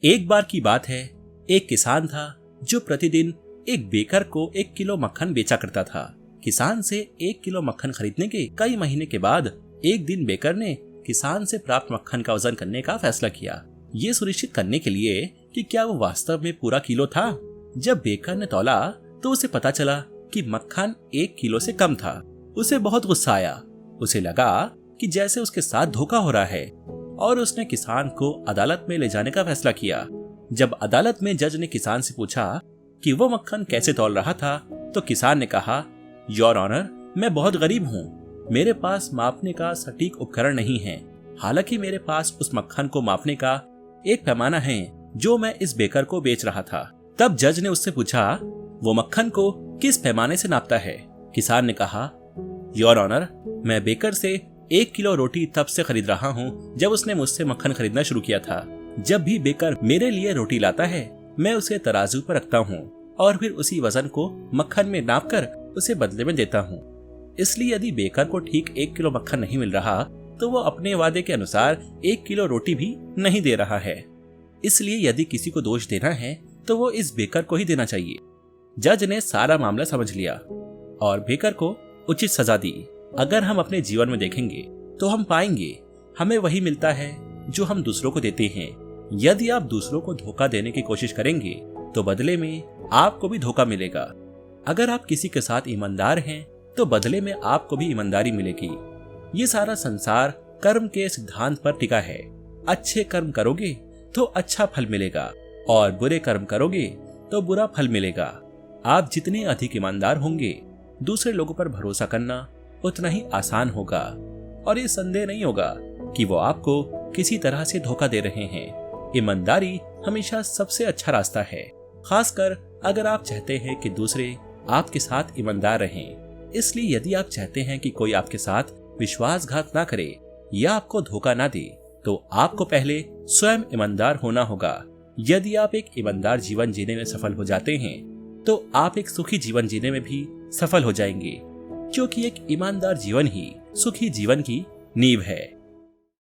एक बार की बात है, एक किसान था जो प्रतिदिन एक बेकर को 1 किलो मक्खन बेचा करता था। किसान से 1 किलो मक्खन खरीदने के कई महीने के बाद एक दिन बेकर ने किसान से प्राप्त मक्खन का वजन करने का फैसला किया, ये सुनिश्चित करने के लिए कि क्या वो वास्तव में पूरा किलो था। जब बेकर ने तौला तो उसे पता चला कि मक्खन 1 किलो से कम था। उसे बहुत गुस्सा आया। उसे लगा कि जैसे उसके साथ धोखा हो रहा है और उसने किसान को अदालत में ले जाने का फैसला किया। जब अदालत में जज ने किसान से पूछा कि वो मक्खन कैसे तौल रहा था, तो किसान ने कहा, योर ऑनर, मैं बहुत गरीब हूँ, मेरे पास मापने का सटीक उपकरण नहीं है। हालांकि मेरे पास उस मक्खन को मापने का एक पैमाना है जो मैं इस बेकर को बेच रहा था। तब जज ने उससे पूछा, वो मक्खन को किस पैमाने से नापता है? किसान ने कहा, योर ऑनर, मैं बेकर से 1 किलो रोटी तब से खरीद रहा हूँ जब उसने मुझसे मक्खन खरीदना शुरू किया था। जब भी बेकर मेरे लिए रोटी लाता है, मैं उसे तराजू पर रखता हूँ और फिर उसी वजन को मक्खन में नापकर उसे बदले में देता हूँ। इसलिए यदि बेकर को ठीक 1 किलो मक्खन नहीं मिल रहा, तो वो अपने वादे के अनुसार 1 किलो रोटी भी नहीं दे रहा है। इसलिए यदि किसी को दोष देना है तो वो इस बेकर को ही देना चाहिए। जज ने सारा मामला समझ लिया और बेकर को उचित सजा दी। अगर हम अपने जीवन में देखेंगे तो हम पाएंगे हमें वही मिलता है जो हम दूसरों को देते हैं। यदि आप दूसरों को धोखा देने की कोशिश करेंगे तो बदले में आपको भी धोखा मिलेगा। अगर आप किसी के साथ ईमानदार हैं तो बदले में आपको भी ईमानदारी मिलेगी। ये सारा संसार कर्म के सिद्धांत पर टिका है। अच्छे कर्म करोगे तो अच्छा फल मिलेगा और बुरे कर्म करोगे तो बुरा फल मिलेगा। आप जितने अधिक ईमानदार होंगे, दूसरे लोगों पर भरोसा करना उतना ही आसान होगा और ये संदेह नहीं होगा कि वो आपको किसी तरह से धोखा दे रहे हैं। ईमानदारी हमेशा सबसे अच्छा रास्ता है, खासकर अगर आप चाहते हैं कि दूसरे आपके साथ ईमानदार रहें। इसलिए यदि आप चाहते हैं कि कोई आपके साथ विश्वासघात ना करे या आपको धोखा ना दे, तो आपको पहले स्वयं ईमानदार होना होगा। यदि आप एक ईमानदार जीवन जीने में सफल हो जाते हैं, तो आप एक सुखी जीवन जीने में भी सफल हो जाएंगे, क्योंकि एक ईमानदार जीवन ही सुखी जीवन की नींव है।